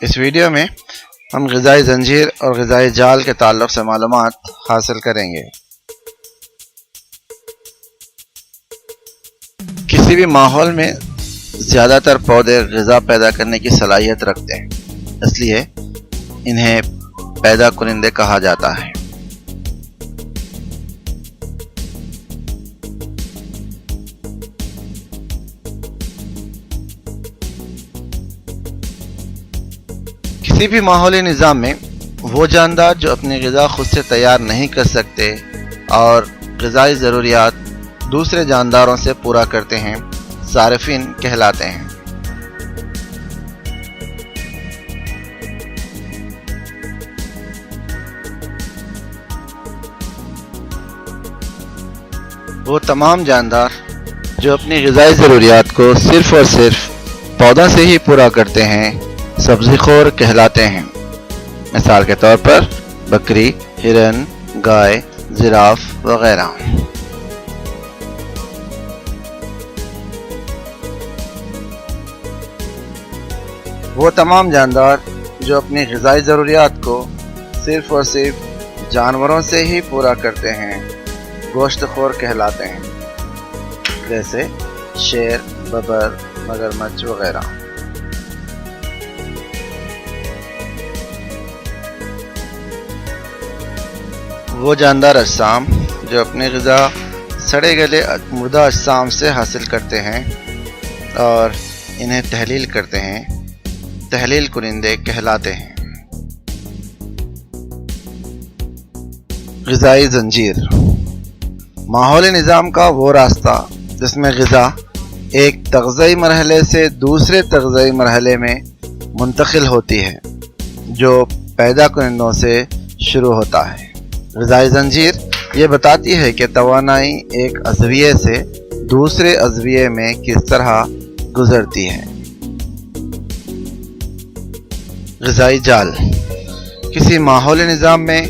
اس video میں ہم غذائی زنجیر اور غذائی جال کے تعلق سے معلومات حاصل کریں گے۔ کسی بھی ماحول میں زیادہ تر پودے غذا پیدا کرنے کی صلاحیت رکھتے ہیں، اس لیے انہیں پیدا کنندے کہا جاتا ہے۔ کسی بھی ماحولی نظام میں وہ جاندار جو اپنی غذا خود سے تیار نہیں کر سکتے اور غذائی ضروریات دوسرے جانداروں سے پورا کرتے ہیں، صارفین کہلاتے ہیں۔ وہ تمام جاندار جو اپنی غذائی ضروریات کو صرف اور صرف پودوں سے ہی پورا کرتے ہیں، سبزی خور کہلاتے ہیں۔ مثال کے طور پر بکری، ہرن، گائے، زراف وغیرہ۔ وہ تمام جاندار جو اپنی غذائی ضروریات کو صرف اور صرف جانوروں سے ہی پورا کرتے ہیں، گوشت خور کہلاتے ہیں، جیسے شیر، ببر، مگرمچھ وغیرہ۔ وہ جاندار اجسام جو اپنی غذا سڑے گلے مردہ اجسام سے حاصل کرتے ہیں اور انہیں تحلیل کرتے ہیں، تحلیل کنندے کہلاتے ہیں۔ غذائی زنجیر ماحولی نظام کا وہ راستہ جس میں غذا ایک تغذئی مرحلے سے دوسرے تغذئی مرحلے میں منتقل ہوتی ہے، جو پیدا کنندوں سے شروع ہوتا ہے۔ غذائی زنجیر یہ بتاتی ہے کہ توانائی ایک عضویے سے دوسرے عضویے میں کس طرح گزرتی ہے۔ غذائی جال کسی ماحولی نظام میں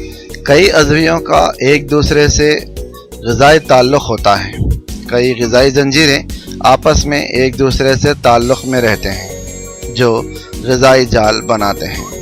کئی عضویوں کا ایک دوسرے سے غذائی تعلق ہوتا ہے۔ کئی غذائی زنجیریں آپس میں ایک دوسرے سے تعلق میں رہتے ہیں، جو غذائی جال بناتے ہیں۔